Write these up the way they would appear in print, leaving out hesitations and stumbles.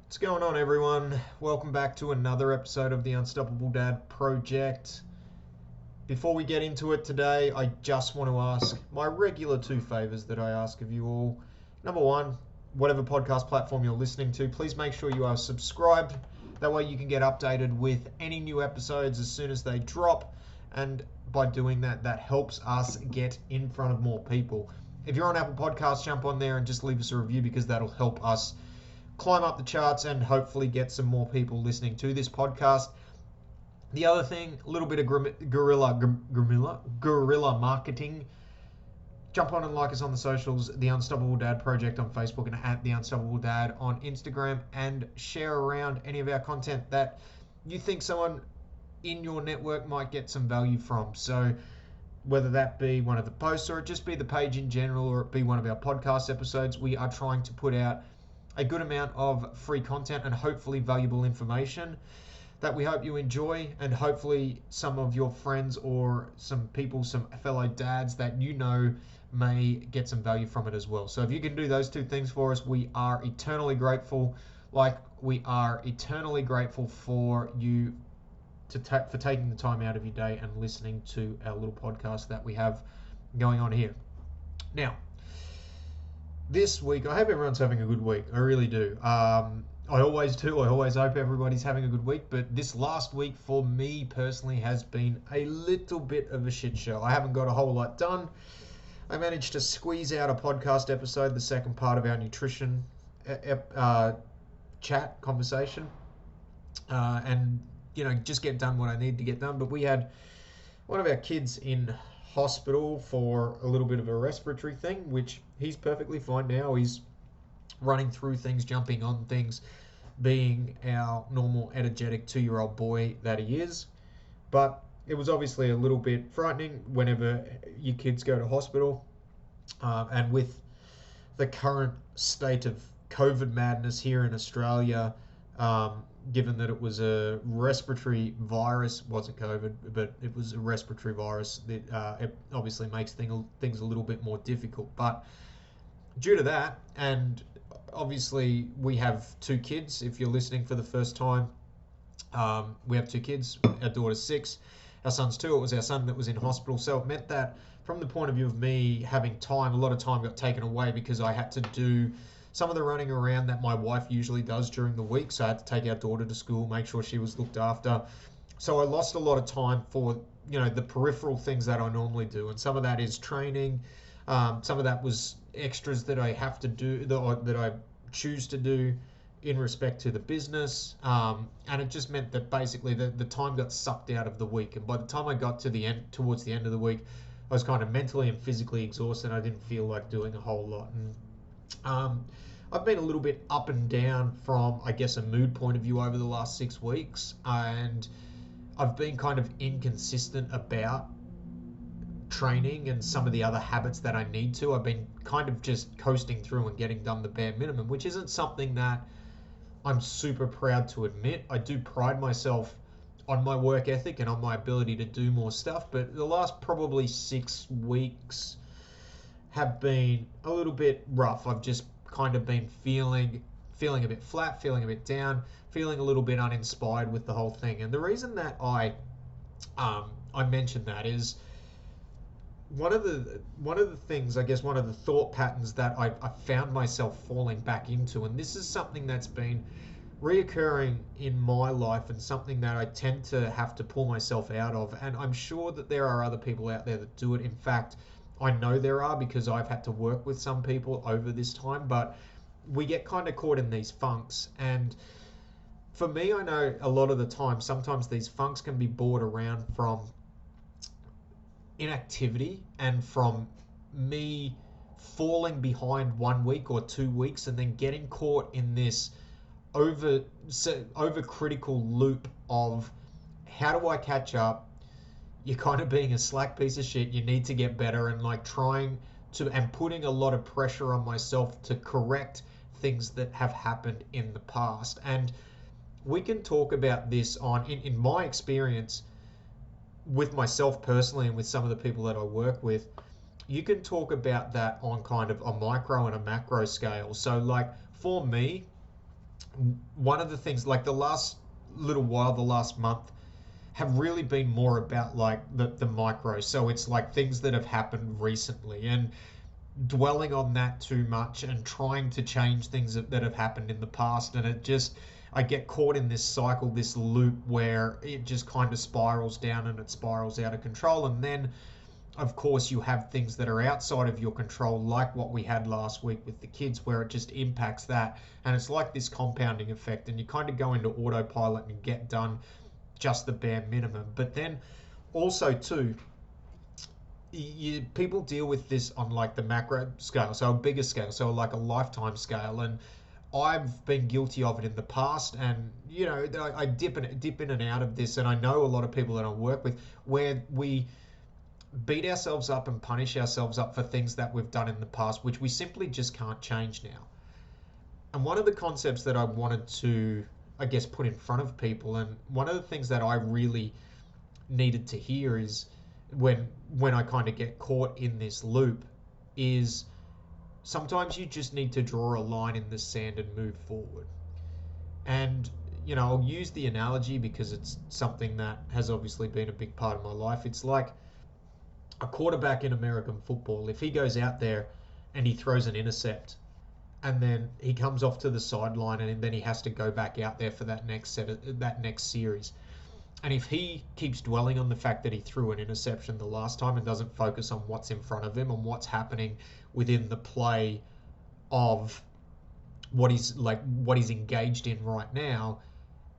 What's going on, everyone? Welcome back to another episode of the Unstoppable Dad Project. Before we get into it today, I just want to ask my regular two favors that I ask of you all. Number one, whatever podcast platform you're listening to, please make sure you are subscribed. That way you can get updated with any new episodes as soon as they drop. And by doing that, that helps us get in front of more people. If you're on Apple Podcasts, jump on there and just leave us a review because that'll help us climb up the charts and hopefully get some more people listening to this podcast. The other thing, a little bit of guerrilla marketing. Jump on and like us on the socials, The Unstoppable Dad Project on Facebook and at The Unstoppable Dad on Instagram, and share around any of our content that you think someone in your network might get some value from. So whether that be one of the posts or it just be the page in general or it be one of our podcast episodes, we are trying to put out a good amount of free content and hopefully valuable information that we hope you enjoy, and hopefully some of your friends or some people, some fellow dads that you know may get some value from it as well. So if you can do those two things for us, we are eternally grateful. Like we are eternally grateful for you for taking the time out of your day and listening to our little podcast that we have going on here. Now, this week, I hope everyone's having a good week. I really do. I always do. I always hope everybody's having a good week. But this last week for me personally has been a little bit of a shit show. I haven't got a whole lot done. I managed to squeeze out a podcast episode, the second part of our nutrition chat conversation. And, just get done what I need to get done. But we had one of our kids in hospital for a little bit of a respiratory thing, which he's perfectly fine now. He's running through things, jumping on things, being our normal energetic 2-year-old boy that he is. But it was obviously a little bit frightening whenever your kids go to hospital, and with the current state of COVID madness here in Australia, given that it was a respiratory virus, wasn't COVID, but it was a respiratory virus, that it obviously makes things a little bit more difficult. But due to that, and obviously we have two kids, if you're listening for the first time, we have two kids. Our daughter's 6, our son's 2. It was our son that was in hospital, so it meant that from the point of view of me having time, a lot of time got taken away because I had to do some of the running around that my wife usually does during the week. So I had to take our daughter to school, make sure she was looked after. So I lost a lot of time for, the peripheral things that I normally do. And some of that is training. Some of that was extras that I have to do, that I choose to do in respect to the business. And it just meant that basically the time got sucked out of the week. And by the time I got towards the end of the week, I was kind of mentally and physically exhausted. I didn't feel like doing a whole lot. And I've been a little bit up and down from, I guess, a mood point of view over the last 6 weeks, and I've been kind of inconsistent about training and some of the other habits that I need to. I've been kind of just coasting through and getting done the bare minimum, which isn't something that I'm super proud to admit. I do pride myself on my work ethic and on my ability to do more stuff, but the last probably 6 weeks have been a little bit rough. I've just kind of been feeling a bit flat, feeling a bit down, feeling a little bit uninspired with the whole thing. And the reason that I mentioned that is one of the things, I guess, one of the thought patterns that I found myself falling back into, and this is something that's been reoccurring in my life and something that I tend to have to pull myself out of. And I'm sure that there are other people out there that do it. In fact, I know there are, because I've had to work with some people over this time, but we get kind of caught in these funks. And for me, I know a lot of the time, sometimes these funks can be brought around from inactivity and from me falling behind 1 week or 2 weeks and then getting caught in this overcritical loop of how do I catch up? You're kind of being a slack piece of shit. You need to get better, and like trying to and putting a lot of pressure on myself to correct things that have happened in the past. And we can talk about this in my experience with myself personally and with some of the people that I work with. You can talk about that on kind of a micro and a macro scale. So like for me, one of the things, like the last little while, the last month, have really been more about like the micro. So it's like things that have happened recently, and dwelling on that too much and trying to change things that have happened in the past. And it just, I get caught in this cycle, this loop where it just kind of spirals down and it spirals out of control. And then of course you have things that are outside of your control, like what we had last week with the kids, where it just impacts that. And it's like this compounding effect, and you kind of go into autopilot and get done just the bare minimum. But then also too, people deal with this on like the macro scale, so a bigger scale, so like a lifetime scale. And I've been guilty of it in the past, and I dip in and out of this, and I know a lot of people that I work with where we beat ourselves up and punish ourselves up for things that we've done in the past, which we simply just can't change now. And one of the concepts that I wanted to, I guess, put in front of people, and one of the things that I really needed to hear is when I kind of get caught in this loop, is sometimes you just need to draw a line in the sand and move forward. And I'll use the analogy because it's something that has obviously been a big part of my life. It's like a quarterback in American football. If he goes out there and he throws an intercept, and then he comes off to the sideline, and then he has to go back out there for that next series. And if he keeps dwelling on the fact that he threw an interception the last time and doesn't focus on what's in front of him and what's happening within the play of what he's engaged in right now,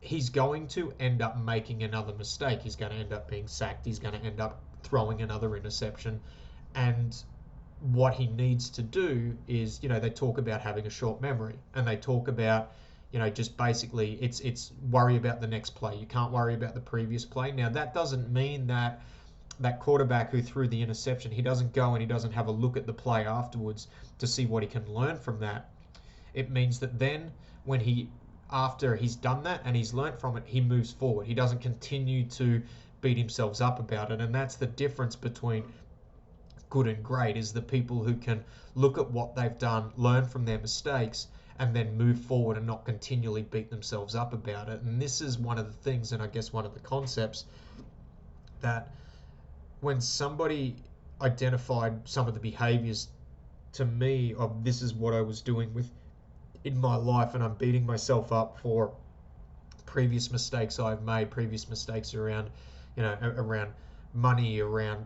he's going to end up making another mistake. He's going to end up being sacked. He's going to end up throwing another interception. And what he needs to do is, they talk about having a short memory, and they talk about, just basically it's worry about the next play. You can't worry about the previous play. Now, that doesn't mean that quarterback who threw the interception, he doesn't go and he doesn't have a look at the play afterwards to see what he can learn from that. It means that then after he's done that and he's learned from it, he moves forward. He doesn't continue to beat himself up about it. And that's the difference between good and great, is the people who can look at what they've done, learn from their mistakes, and then move forward and not continually beat themselves up about it. And this is one of the things, and I guess one of the concepts, that when somebody identified some of the behaviors to me of this is what I was doing with in my life, and I'm beating myself up for previous mistakes I've made, previous mistakes around money, around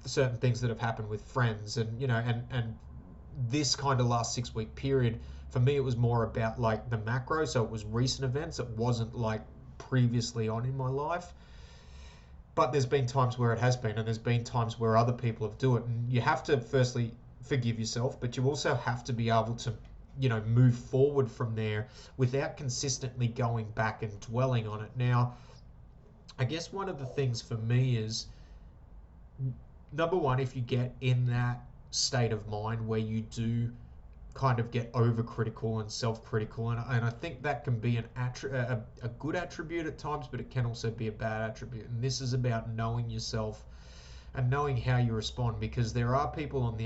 certain things that have happened with friends, and and this kind of last 6 week period, for me it was more about like the macro, so it was recent events. It wasn't like previously on in my life. But there's been times where it has been, and there's been times where other people have do it, and you have to firstly forgive yourself, but you also have to be able to move forward from there without consistently going back and dwelling on it. Now, I guess one of the things for me is, number one, if you get in that state of mind where you do kind of get overcritical and self-critical, and I think that can be a good attribute at times, but it can also be a bad attribute. And this is about knowing yourself and knowing how you respond, because there are people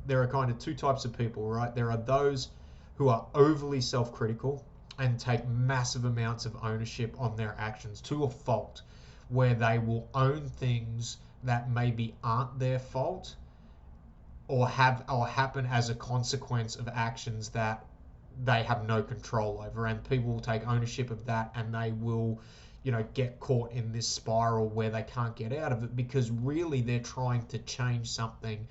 there are kind of two types of people, right? There are those who are overly self-critical and take massive amounts of ownership on their actions to a fault, where they will own things that maybe aren't their fault, or happen as a consequence of actions that they have no control over. And people will take ownership of that, and they will get caught in this spiral where they can't get out of it, because really they're trying to change something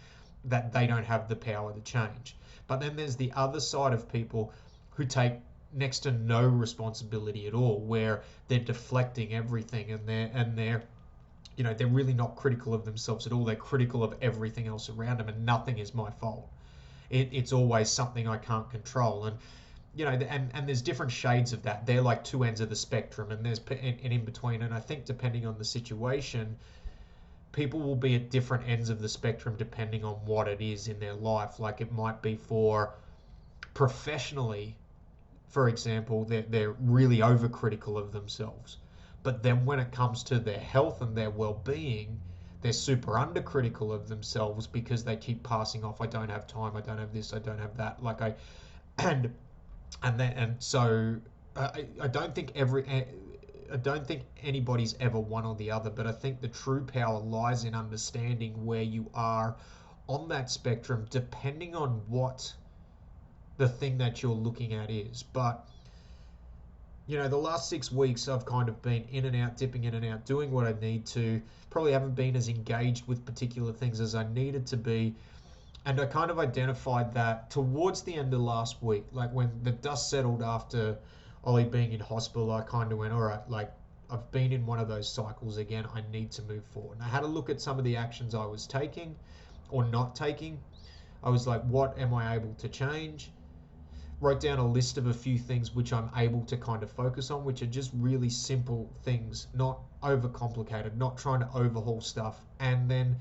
that they don't have the power to change. But then there's the other side of people who take next to no responsibility at all, where they're deflecting everything, and they're they're really not critical of themselves at all. They're critical of everything else around them, and nothing is my fault. It's always something I can't control. And and there's different shades of that. They're like two ends of the spectrum, and there's and in between. And I think depending on the situation, people will be at different ends of the spectrum depending on what it is in their life. Like, it might be for professionally, for example, they're really overcritical of themselves. But then when it comes to their health and their well-being, they're super undercritical of themselves, because they keep passing off, I don't have time, I don't have this, I don't have that. And So I don't think I don't think anybody's ever one or the other, but I think the true power lies in understanding where you are on that spectrum, depending on what the thing that you're looking at is. But the last 6 weeks I've kind of been in and out, dipping in and out, doing what I need to. Probably haven't been as engaged with particular things as I needed to be. And I kind of identified that towards the end of last week, like when the dust settled after Ollie being in hospital, I kind of went, all right, like I've been in one of those cycles again. I need to move forward. And I had a look at some of the actions I was taking or not taking. I was like, what am I able to change? Wrote down a list of a few things which I'm able to kind of focus on, which are just really simple things, not overcomplicated, not trying to overhaul stuff. And then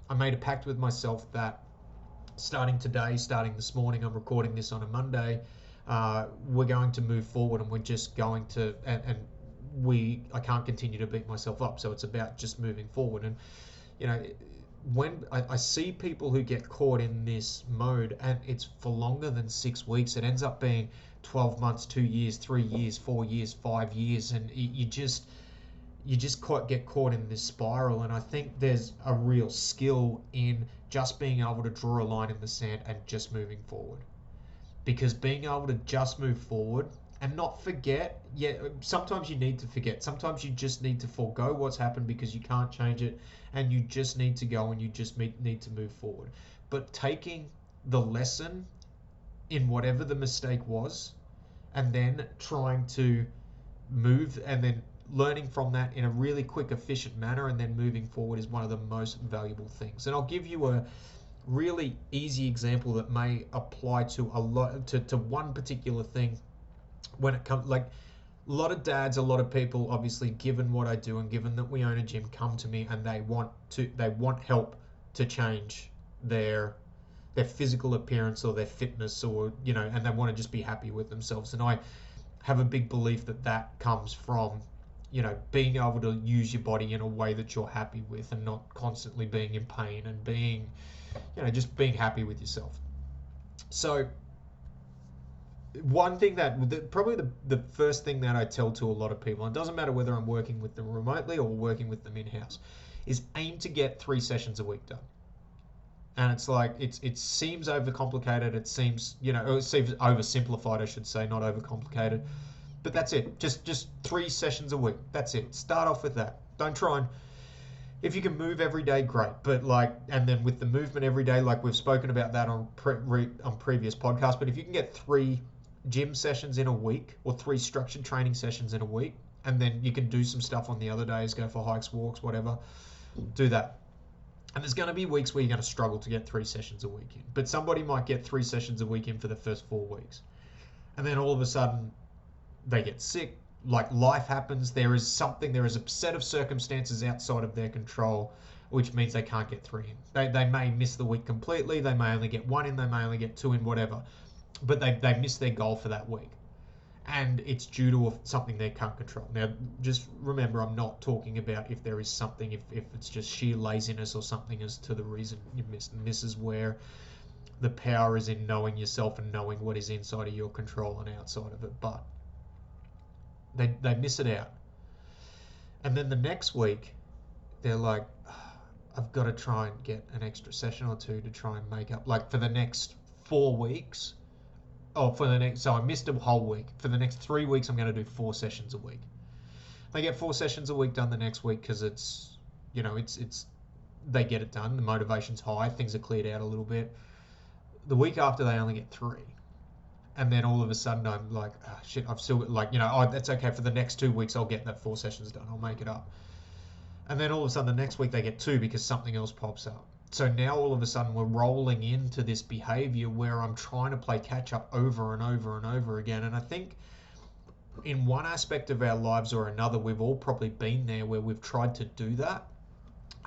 I made a pact with myself that starting today, starting this morning, I'm recording this on a Monday, we're going to move forward, and we're just going to, I can't continue to beat myself up. So it's about just moving forward. And, when I see people who get caught in this mode and it's for longer than 6 weeks, it ends up being 12 months, 2 years, 3 years, 4 years, 5 years, and you just get caught in this spiral. And I think there's a real skill in just being able to draw a line in the sand and just moving forward. Because being able to just move forward and not forget, sometimes you need to forget. Sometimes you just need to forego what's happened because you can't change it, and you just need to go and you just need to move forward. But taking the lesson in whatever the mistake was, and then trying to move, and then learning from that in a really quick, efficient manner, and then moving forward is one of the most valuable things. And I'll give you a really easy example that may apply to one particular thing. When it comes, like, a lot of dads, a lot of people, obviously, given what I do and given that we own a gym, come to me and they want help to change their physical appearance or their fitness, or and they want to just be happy with themselves. And I have a big belief that comes from being able to use your body in a way that you're happy with, and not constantly being in pain, and being just being happy with yourself. So one thing probably the first thing that I tell to a lot of people, and it doesn't matter whether I'm working with them remotely or working with them in-house, is aim to get 3 sessions a week done. And it's like, it seems overcomplicated, it seems oversimplified, I should say, not overcomplicated, but that's it. Just 3 sessions a week. That's it. Start off with that. Don't try and, if you can move every day, great. But and then with the movement every day, like we've spoken about that on previous podcasts, but if you can get 3 gym sessions in a week, or 3 structured training sessions in a week, and then you can do some stuff on the other days, go for hikes, walks, whatever, do that. And there's going to be weeks where you're going to struggle to get 3 sessions a week in, but somebody might get 3 sessions a week in for the first 4 weeks, and then all of a sudden they get sick, like life happens, there is a set of circumstances outside of their control, which means they can't get 3 in. They may miss the week completely, they may only get 1 in, they may only get 2 in, whatever, but they missed their goal for that week, and it's due to something they can't control. Now, just remember, I'm not talking about if there is something, if it's just sheer laziness or something as to the reason you missed. And this is where the power is in knowing yourself and knowing what is inside of your control and outside of it. But they miss it out, and then the next week they're like, I've got to try and get an extra session or 2 to try and make up, like for the next 4 weeks. So I missed a whole week. For the next 3 weeks, I'm going to do 4 sessions a week. They get 4 sessions a week done the next week because it's they get it done. The motivation's high. Things are cleared out a little bit. The week after, they only get 3. And then all of a sudden, I'm like, oh, shit, I've still got, that's okay. For the next 2 weeks, I'll get that 4 sessions done. I'll make it up. And then all of a sudden, the next week, they get 2 because something else pops up. So now all of a sudden we're rolling into this behavior where I'm trying to play catch up over and over and over again. And I think in one aspect of our lives or another, we've all probably been there where we've tried to do that.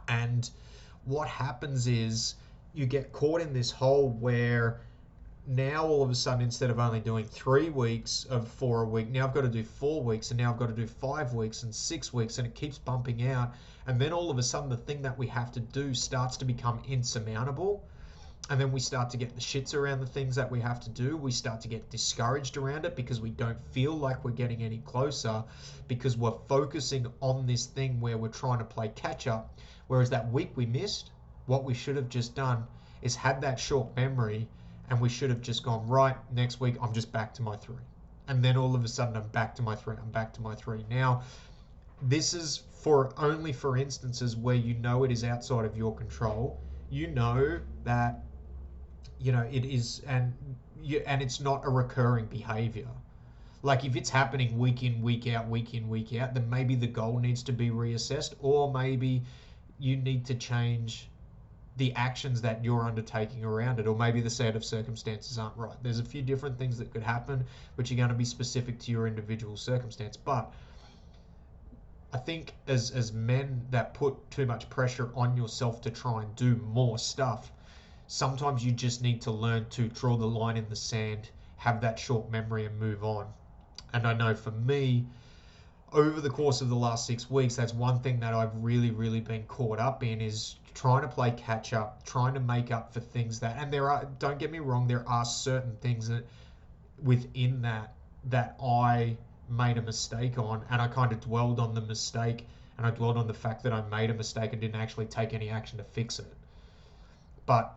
And what happens is you get caught in this hole where now all of a sudden, instead of only doing 3 weeks of 4 a week, now I've got to do 4 weeks, and now I've got to do 5 weeks and 6 weeks, and it keeps bumping out. And then all of a sudden, the thing that we have to do starts to become insurmountable. And then we start to get the shits around the things that we have to do. We start to get discouraged around it because we don't feel like we're getting any closer, because we're focusing on this thing where we're trying to play catch up. Whereas that week we missed, what we should have just done is had that short memory, and we should have just gone, right, next week I'm just back to my 3. And then all of a sudden I'm back to my 3. I'm back to my 3. Now, this is only for instances where you know it is outside of your control. You know that it is, and it's not a recurring behavior. Like if it's happening week in, week out, week in, week out, then maybe the goal needs to be reassessed, or maybe you need to change the actions that you're undertaking around it, or maybe the set of circumstances aren't right. There's a few different things that could happen, which are going to be specific to your individual circumstance. But I think as men that put too much pressure on yourself to try and do more stuff, sometimes you just need to learn to draw the line in the sand, have that short memory, and move on. And I know for me, over the course of the last 6 weeks, that's one thing that I've really, really been caught up in, is trying to play catch up, trying to make up for things that, and don't get me wrong, there are certain things that within that I made a mistake on, and I kind of dwelled on the mistake, and I dwelled on the fact that I made a mistake and didn't actually take any action to fix it. But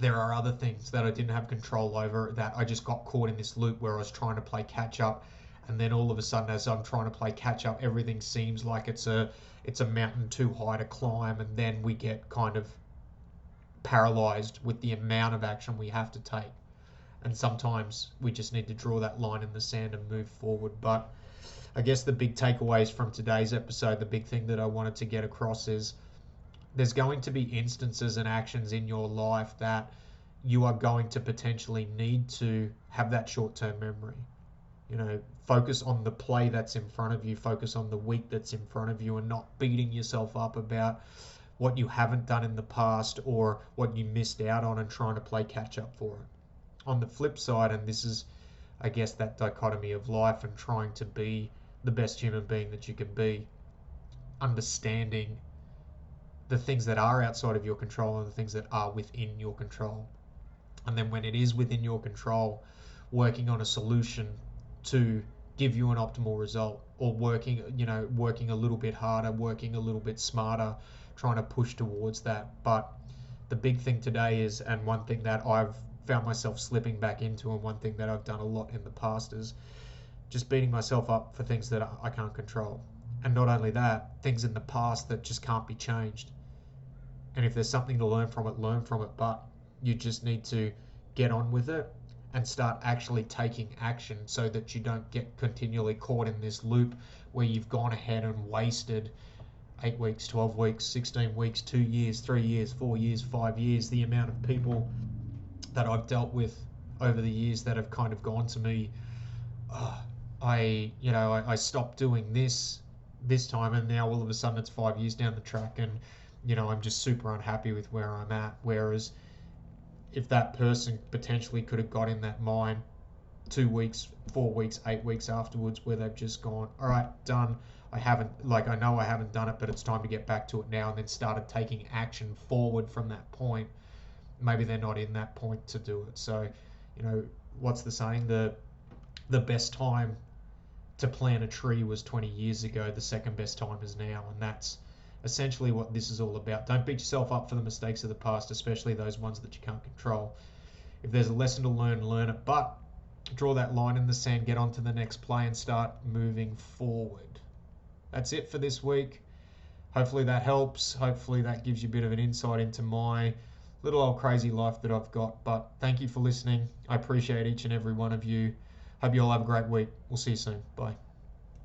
there are other things that I didn't have control over, that I just got caught in this loop where I was trying to play catch up, and then all of a sudden, as I'm trying to play catch up, everything seems like it's a mountain too high to climb, and then we get kind of paralyzed with the amount of action we have to take. And sometimes we just need to draw that line in the sand and move forward. But I guess the big takeaways from today's episode, the big thing that I wanted to get across is there's going to be instances and actions in your life that you are going to potentially need to have that short-term memory. Focus on the play that's in front of you, focus on the week that's in front of you, and not beating yourself up about what you haven't done in the past or what you missed out on and trying to play catch up for it. On the flip side, and this is, I guess, that dichotomy of life and trying to be the best human being that you can be, understanding the things that are outside of your control and the things that are within your control. And then when it is within your control, working on a solution to give you an optimal result, or working a little bit harder, working a little bit smarter, trying to push towards that. But the big thing today is, and one thing that I've found myself slipping back into, and one thing that I've done a lot in the past, is just beating myself up for things that I can't control. And not only that, things in the past that just can't be changed. And if there's something to learn from it, learn from it. But you just need to get on with it and start actually taking action, so that you don't get continually caught in this loop where you've gone ahead and wasted 8 weeks, 12 weeks, 16 weeks, 2 years, 3 years, 4 years, 5 years. The amount of people that I've dealt with over the years that have kind of gone to me, I stopped doing this time, and now all of a sudden it's 5 years down the track, and I'm just super unhappy with where I'm at. Whereas if that person potentially could have got in that mind 2 weeks, 4 weeks, 8 weeks afterwards, where they've just gone, all right, done. I know I haven't done it, but it's time to get back to it now, and then started taking action forward from that point. Maybe they're not in that point to do it. So, what's the saying? The best time to plant a tree was 20 years ago. The second best time is now, and that's essentially what this is all about. Don't beat yourself up for the mistakes of the past, especially those ones that you can't control. If there's a lesson to learn it, but draw that line in the sand, get on to the next play, and start moving forward. That's it for this week. Hopefully that helps. Hopefully that gives you a bit of an insight into my little old crazy life that I've got. But thank you for listening. I appreciate each and every one of you. Hope you all have a great week. We'll see you soon. Bye.